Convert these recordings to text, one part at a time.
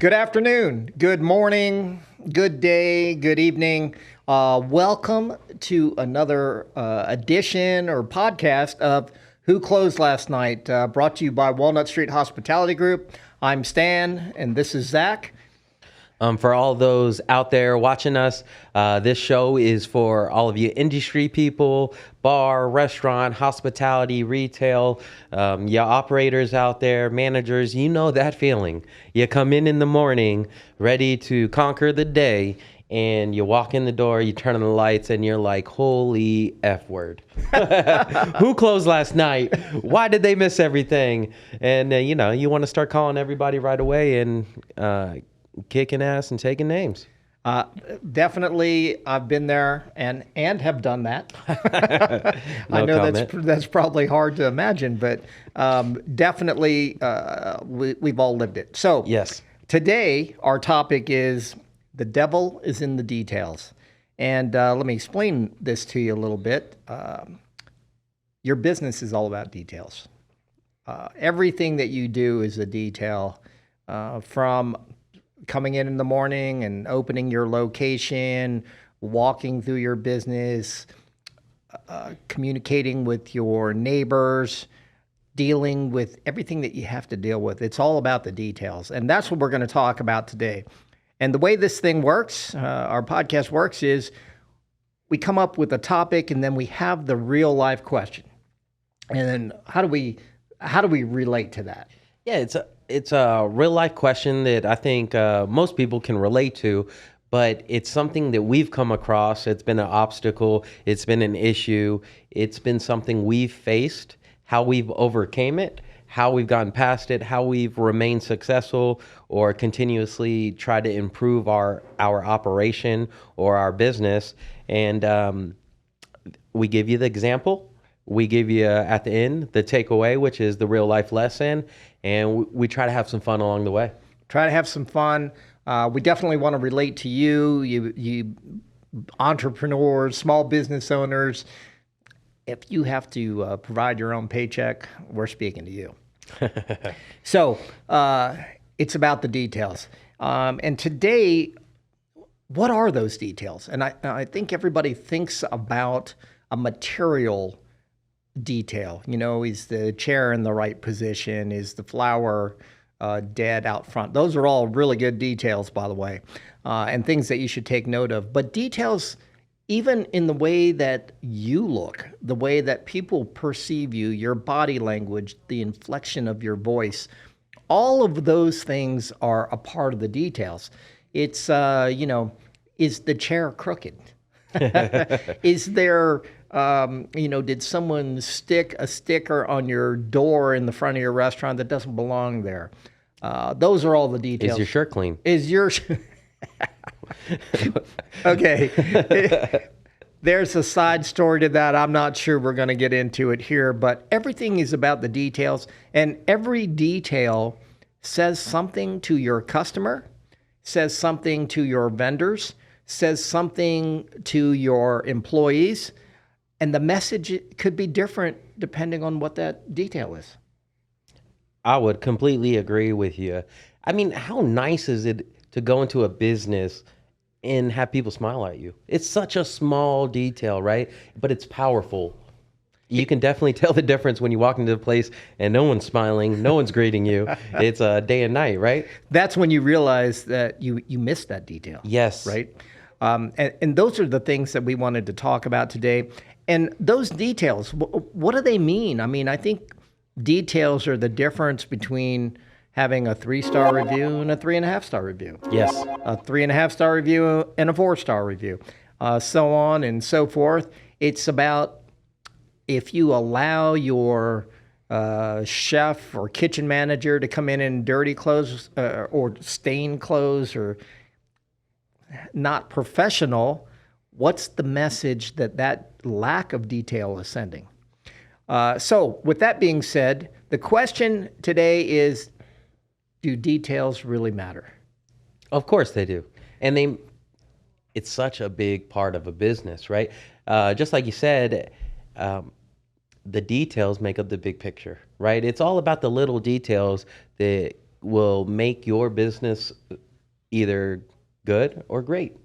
Good afternoon, good morning, good day, good evening. Welcome to another edition or podcast of Who Closed Last Night, brought to you by Walnut Street Hospitality Group. I'm Stan, and this is Zach. For all those out there watching us, this show is for all of you industry people, bar, restaurant, hospitality, retail, your operators out there, managers. You know that feeling. You come in the morning ready to conquer the day, and you walk in the door, you turn on the lights, and you're like, holy F word. Who closed last night? Why did they miss everything? And, you want to start calling everybody right away and kicking ass and taking names. Definitely, I've been there and have done that. No I know comment. that's probably hard to imagine, but definitely we've all lived it. So Yes. today our topic is the devil is in the details, and let me explain this to you a little bit. Your business is all about details. Everything that you do is a detail, from coming in the morning and opening your location, walking through your business, communicating with your neighbors, dealing with everything that you have to deal with. It's all about the details. And that's what we're going to talk about today. And the way this thing works, our podcast works, is we come up with a topic and then we have the real life question. And then how do we relate to that? Yeah, it's a real life question that I think most people can relate to, but it's something that we've come across. It's been an obstacle. It's been an issue. It's been something we've faced, how we've overcame it, how we've gotten past it, how we've remained successful or continuously try to improve our operation or our business. And we give you the example. We give you at the end the takeaway, which is the real life lesson, and we try to have some fun along the way. Try to have some fun. We definitely want to relate to you entrepreneurs, small business owners. If you have to provide your own paycheck, we're speaking to you. So it's about the details. And today, what are those details? And I think everybody thinks about a material detail. Is the chair in the right position? Is the flower dead out front? Those are all really good details, by the way, and things that you should take note of. But details, even in the way that you look, the way that people perceive you, your body language, the inflection of your voice, all of those things are a part of the details. It's, is the chair crooked? Is there, did someone stick a sticker on your door in the front of your restaurant that doesn't belong there? Those are all the details. Is your shirt clean? Okay. There's a side story to that. I'm not sure we're going to get into it here, but everything is about the details, and every detail says something to your customer, says something to your vendors, says something to your employees, and the message could be different depending on what that detail is. I would completely agree with you. I mean, how nice is it to go into a business and have people smile at you? It's such a small detail, right? But it's powerful. You can definitely tell the difference when you walk into the place and no one's smiling, no one's greeting you. It's a day and night, right? That's when you realize that you missed that detail. Yes. Right? And those are the things that we wanted to talk about today. And those details, what do they mean? I mean, I think details are the difference between having a 3-star review and a 3.5-star review. Yes. A 3.5-star review and a 4-star review, so on and so forth. It's about if you allow your chef or kitchen manager to come in dirty clothes or stained clothes or not professional, what's the message that lack of detail is sending? So with that being said, the question today is, do details really matter? Of course they do. And it's such a big part of a business, right? Just like you said, the details make up the big picture, right? It's all about the little details that will make your business either good or great.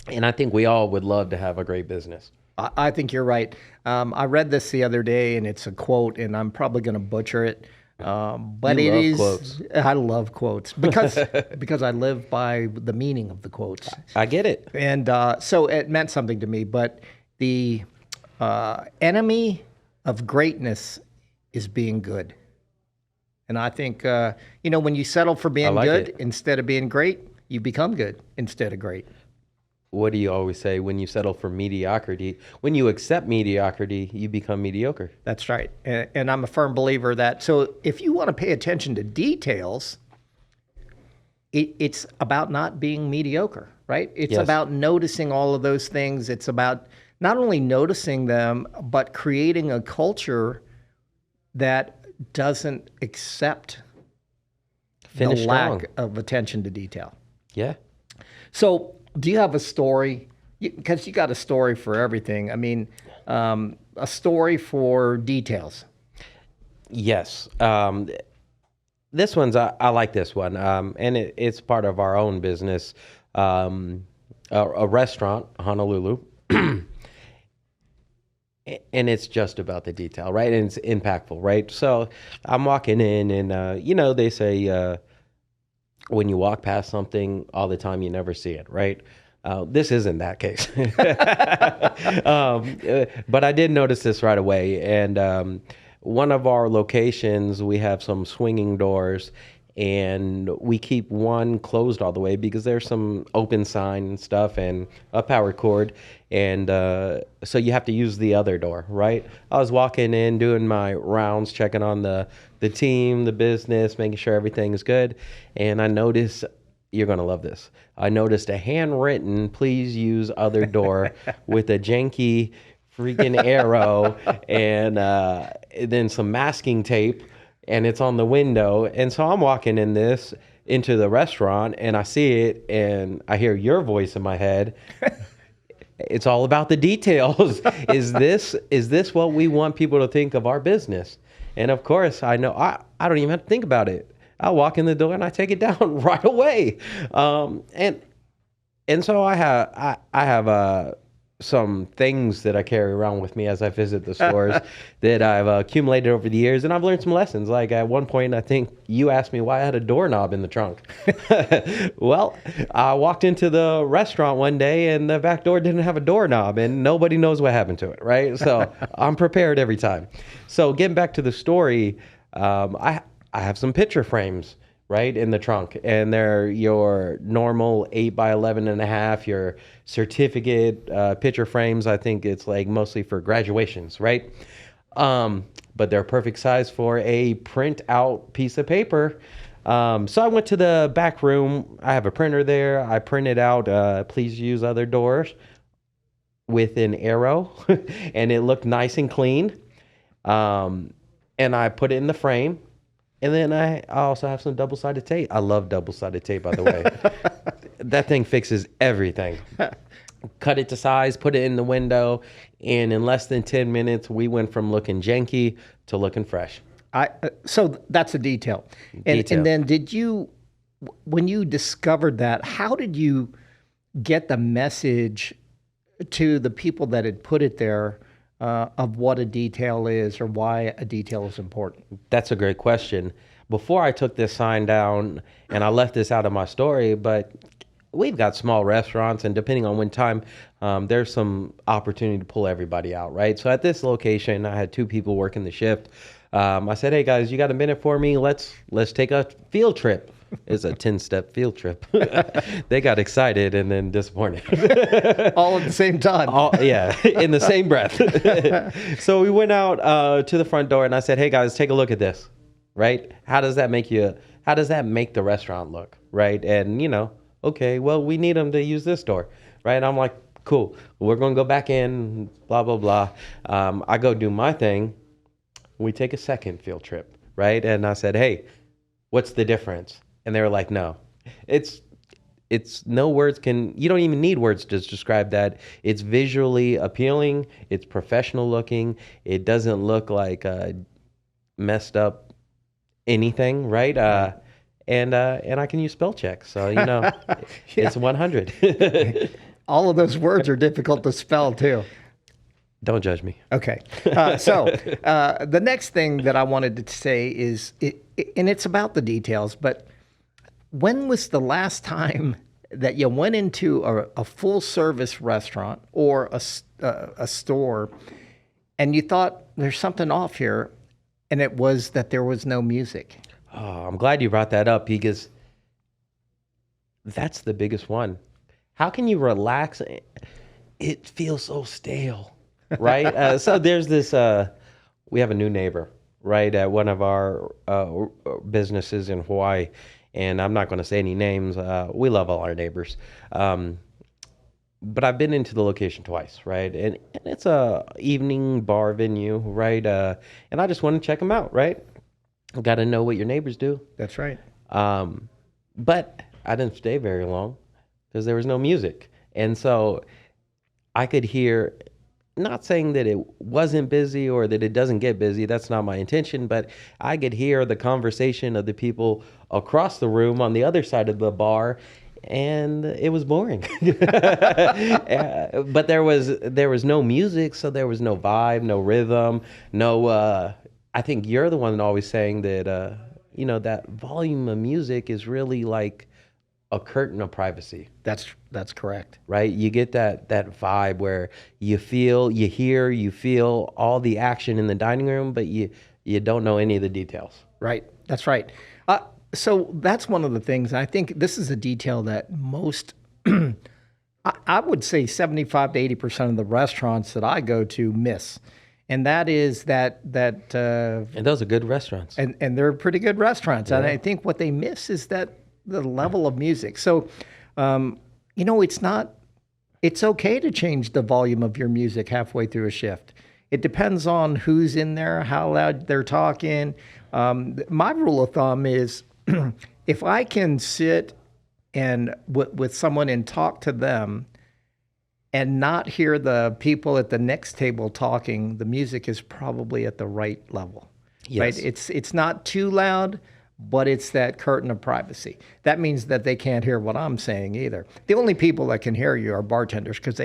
And I think we all would love to have a great business. I think you're right. I read this the other day, and it's a quote, and I'm probably going to butcher it. But You it love is. quotes. I love quotes because I live by the meaning of the quotes, I get it. and so it meant something to me. But the enemy of greatness is being good, and I think when you settle for being like good it. instead of being great, you become good instead of great. What do you always say? When you settle for mediocrity, when you accept mediocrity, you become mediocre. That's right. And I'm a firm believer that, so if you want to pay attention to details, it's about not being mediocre, right? It's Yes. about noticing all of those things. It's about not only noticing them, but creating a culture that doesn't accept Finish the strong. lack of attention to detail. Yeah. So, do you have a story? Because you got a story for everything. I mean, a story for details. Yes. This one's, I like this one. And it's part of our own business. A restaurant, Honolulu. And it's just about the detail, right? And it's impactful, right? So I'm walking in, and they say when you walk past something all the time, you never see it, right? This isn't that case, but I did notice this right away. And one of our locations, we have some swinging doors, and we keep one closed all the way because there's some open sign and stuff and a power cord. And so you have to use the other door, right? I was walking in, doing my rounds, checking on the team, the business, making sure everything is good. And I noticed, you're going to love this. I noticed a handwritten, please use other door with a janky freaking arrow and then some masking tape, and it's on the window. And so I'm walking into the restaurant, and I see it, and I hear your voice in my head. It's all about the details. Is this what we want people to think of our business? And of course, I know I don't even have to think about it. I walk in the door and I take it down right away. And so I have some things that I carry around with me as I visit the stores that I've accumulated over the years, and I've learned some lessons. Like at one point, I think you asked me why I had a doorknob in the trunk. Well, I walked into the restaurant one day, and the back door didn't have a doorknob, and nobody knows what happened to it, right? So I'm prepared every time. So getting back to the story, I have some picture frames, right, in the trunk, and they're your normal 8x11.5, your certificate picture frames. I think it's like mostly for graduations, right? But they're perfect size for a print out piece of paper. So I went to the back room. I have a printer there. I printed out, please use other doors with an arrow, and it looked nice and clean. And I put it in the frame. And then I also have some double-sided tape. I love double-sided tape, by the way. That thing fixes everything. Cut it to size, put it in the window, and in less than 10 minutes, we went from looking janky to looking fresh. So that's a detail. And then when you discovered that, how did you get the message to the people that had put it there of what a detail is or why a detail is important? That's a great question. Before I took this sign down, and I left this out of my story, but we've got small restaurants, and depending on when time, there's some opportunity to pull everybody out, right? So at this location, I had 2 people working the shift. I said, hey guys, you got a minute for me? Let's take a field trip. It's a 10-step field trip. They got excited and then disappointed. All at the same time. Yeah, in the same breath. So we went out to the front door, and I said, hey guys, take a look at this, right? How does that make the restaurant look, right? And, okay, well, we need them to use this door, right? I'm like, cool, we're going to go back in, blah, blah, blah. I go do my thing. We take a second field trip, right? And I said, hey, what's the difference? And they were like, no, it's no words you don't even need words to describe that. It's visually appealing. It's professional looking. It doesn't look like messed up anything, right? and I can use spell check. So, it's 100. All of those words are difficult to spell too. Don't judge me. Okay. The next thing that I wanted to say is, and it's about the details, but when was the last time that you went into a full service restaurant or a store and you thought there's something off here, and it was that there was no music? Oh, I'm glad you brought that up because that's the biggest one. How can you relax? It feels so stale, right? So there's this, we have a new neighbor, right, at one of our businesses in Hawaii. And I'm not going to say any names. We love all our neighbors. But I've been into the location twice, right? And it's a evening bar venue, right? And I just want to check them out, right? Got to know what your neighbors do. That's right. But I didn't stay very long because there was no music. And so I could hear, not saying that it wasn't busy or that it doesn't get busy. That's not my intention. But I could hear the conversation of the people across the room on the other side of the bar. And it was boring. But there was no music, so there was no vibe, no rhythm, no. I think you're the one always saying that that volume of music is really like a curtain of privacy. That's correct. Right? You get that vibe where you feel all the action in the dining room, but you don't know any of the details. Right. That's right. So that's one of the things. I think this is a detail that most, I would say 75 to 80% of the restaurants that I go to miss. And that is that. And those are good restaurants. And they're pretty good restaurants. Yeah. And I think what they miss is that the level of music. So, it's okay to change the volume of your music halfway through a shift. It depends on who's in there, how loud they're talking. My rule of thumb is if I can sit and with someone and talk to them and not hear the people at the next table talking, the music is probably at the right level. Yes. Right? It's not too loud, but it's that curtain of privacy. That means that they can't hear what I'm saying either. The only people that can hear you are bartenders because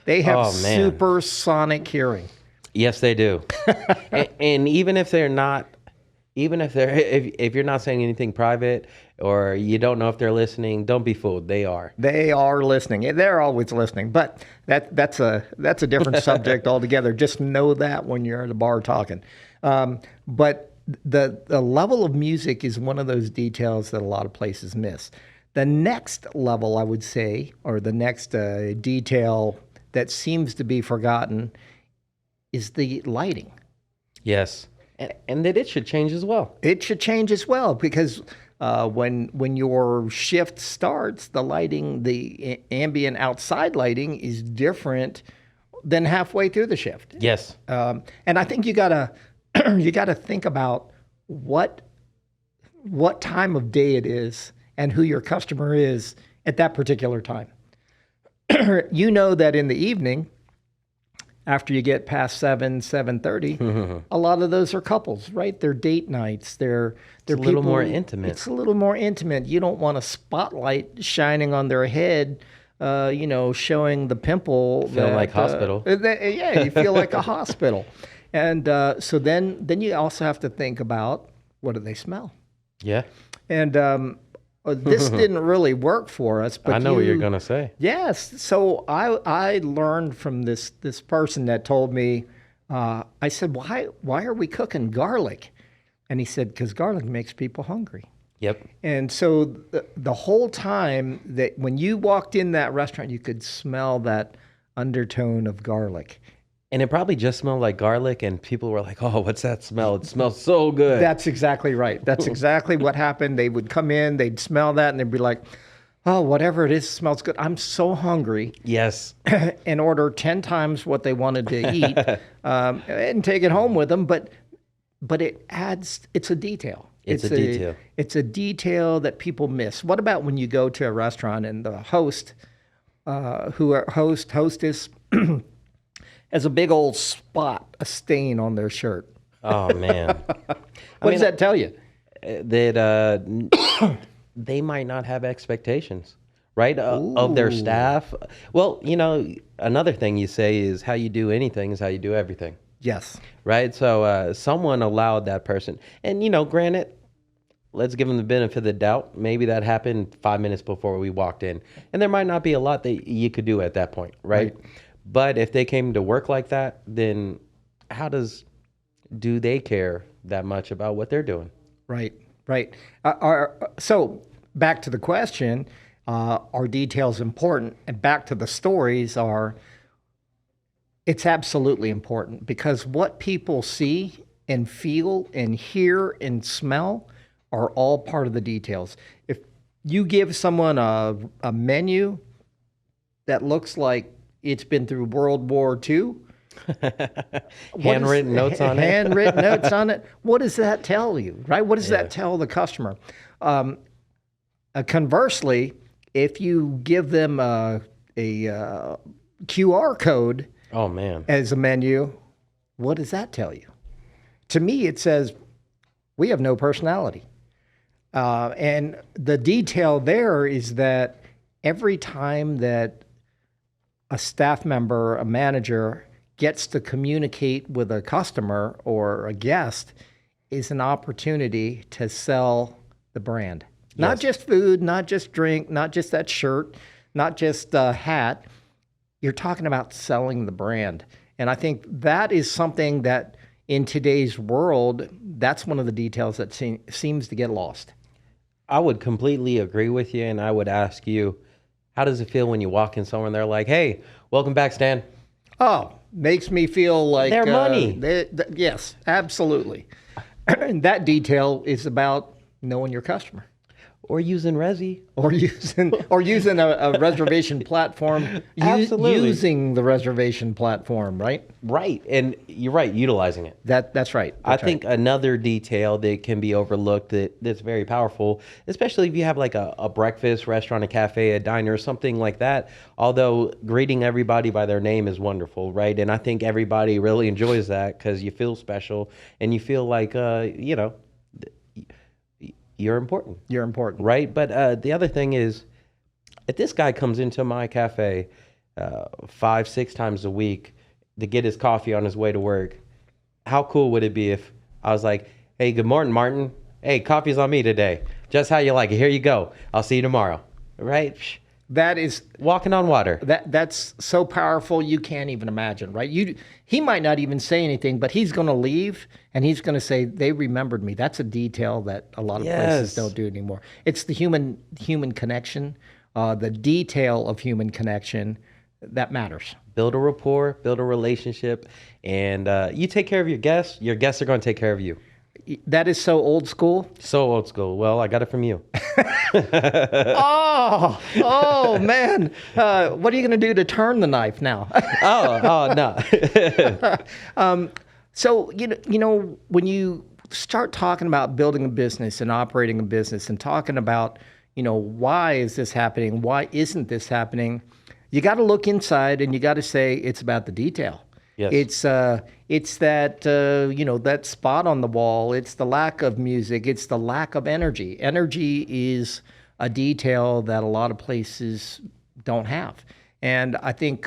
they have supersonic hearing. Yes, they do. and even if they're not, if you're not saying anything private or you don't know if they're listening, don't be fooled. They are. They are listening. They're always listening. But that's a different subject altogether. Just know that when you're at a bar talking. But the level of music is one of those details that a lot of places miss. The next level, I would say, or the next detail that seems to be forgotten is the lighting. Yes. And that it should change as well. It should change as well because when your shift starts, the lighting, the ambient outside lighting is different than halfway through the shift. Yes. And I think you gotta think about what time of day it is and who your customer is at that particular time. You know that in the evening, after you get past 7:30, a lot of those are couples, right? They're date nights. They're a little more intimate. It's a little more intimate. You don't want a spotlight shining on their head, showing the pimple. Feel like hospital. Yeah, you feel like a hospital. And so then you also have to think about, what do they smell? Yeah. And this didn't really work for us. But I know what you're going to say. Yes. So I learned from this person that told me, I said, why are we cooking garlic? And he said, because garlic makes people hungry. Yep. And so the whole time that when you walked in that restaurant, you could smell that undertone of garlic. And it probably just smelled like garlic, and people were like, oh, what's that smell? It smells so good. That's exactly right. That's exactly what happened. They would come in, they'd smell that, and they'd be like, oh, whatever it is smells good. I'm so hungry. Yes. And order 10 times what they wanted to eat and take it home with them. But it adds, it's a detail. It's a detail. It's a detail that people miss. What about when you go to a restaurant and the host, hostess, has a big old spot, a stain on their shirt? Oh, man. What does that tell you? that they might not have expectations, right, of their staff. Well, another thing you say is how you do anything is how you do everything, Yes. right? So someone allowed that person, and granted, let's give them the benefit of the doubt. Maybe that happened 5 minutes before we walked in, and there might not be a lot that you could do at that point, right? But if they came to work like that, then do they care that much about what they're doing? Right. Right. So back to the question, are details important? And back to the stories it's absolutely important, because what people see and feel and hear and smell are all part of the details. If you give someone a menu that looks like it's been through World War II, Handwritten notes on it. Handwritten notes on it. What does that tell you, right? What does that tell the customer? Conversely, if you give them a QR code, oh man, as a menu, what does that tell you? To me, it says we have no personality. And the detail there is that every time that a staff member, a manager, gets to communicate with a customer or a guest is an opportunity to sell the brand. Yes. Not just food, not just drink, not just that shirt, not just a hat. You're talking about selling the brand. And I think that is something that in today's world, that's one of the details that seems to get lost. I would completely agree with you, and I would ask you, how does it feel when you walk in somewhere and they're like, "Hey, welcome back, Stan"? Oh, makes me feel like their money. Yes, absolutely. And that detail is about knowing your customer. Or using Resi. Or using a reservation platform. Absolutely. Using the reservation platform, right? Right. And you're right, utilizing it. That's right. I think another detail that can be overlooked that's very powerful, especially if you have like a breakfast restaurant, a cafe, a diner, something like that. Although greeting everybody by their name is wonderful, right? And I think everybody really enjoys that because you feel special and you feel like, you're important. You're important. Right? But the other thing is, if this guy comes into my cafe 5-6 times a week to get his coffee on his way to work, how cool would it be if I was like, "Hey, good morning, Martin. Hey, coffee's on me today. Just how you like it. Here you go. I'll see you tomorrow." Right? That is walking on water. That's so powerful you can't even imagine, right? He might not even say anything, but he's going to leave and he's going to say, "They remembered me." That's a detail that a lot of places don't do anymore. It's the human connection, the detail of human connection that matters. Build a rapport, build a relationship, and you take care of your guests. Your guests are going to take care of you. That is so old school. So old school. Well, I got it from you. Oh man! What are you going to do to turn the knife now? No. So when you start talking about building a business and operating a business and talking about why is this happening? Why isn't this happening? You got to look inside and you got to say it's about the detail. Yes. It's that that spot on the wall. It's the lack of music. It's the lack of energy. Energy is a detail that a lot of places don't have. And I think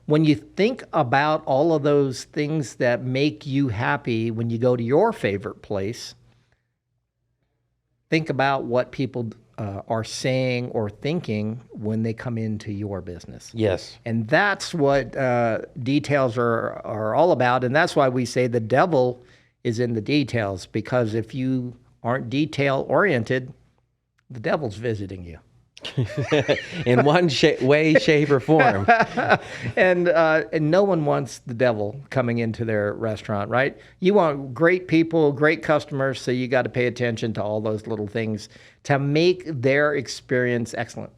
when you think about all of those things that make you happy when you go to your favorite place, think about what people are saying or thinking when they come into your business. Yes. And that's what details are all about. And that's why we say the devil is in the details, because if you aren't detail oriented, the devil's visiting you. In one way, shape, or form. And no one wants the devil coming into their restaurant, right? You want great people, great customers, so you got to pay attention to all those little things to make their experience excellent.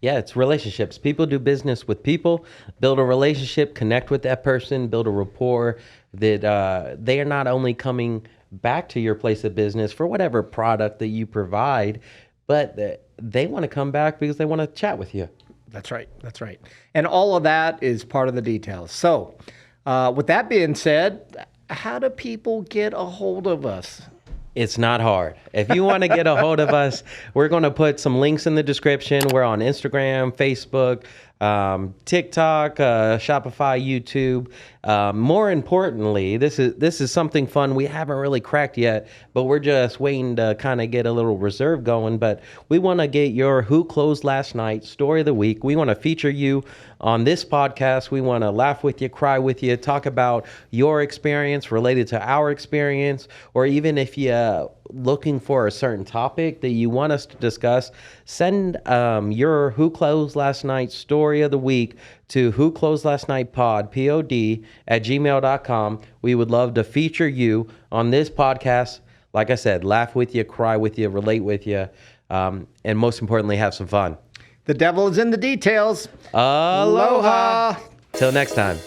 Yeah, it's relationships. People do business with people. Build a relationship, connect with that person, build a rapport that they are not only coming back to your place of business for whatever product that you provide, but they want to come back because they want to chat with you. That's right. That's right. And all of that is part of the details. So with that being said, how do people get a hold of us? It's not hard. If you want to get a hold of us, we're going to put some links in the description. We're on Instagram, Facebook, TikTok, Shopify, YouTube. More importantly, this is something fun we haven't really cracked yet, but we're just waiting to kind of get a little reserve going. But we want to get your Who Closed Last Night story of the week. We want to feature you on this podcast. We want to laugh with you, cry with you, talk about your experience related to our experience, or even if you're looking for a certain topic that you want us to discuss, send your Who Closed Last Night story of the week to whoclosedlastnightpod, P-O-D, at gmail.com. We would love to feature you on this podcast. Like I said, laugh with you, cry with you, relate with you, and most importantly, have some fun. The devil is in the details. Aloha. Aloha. Till next time.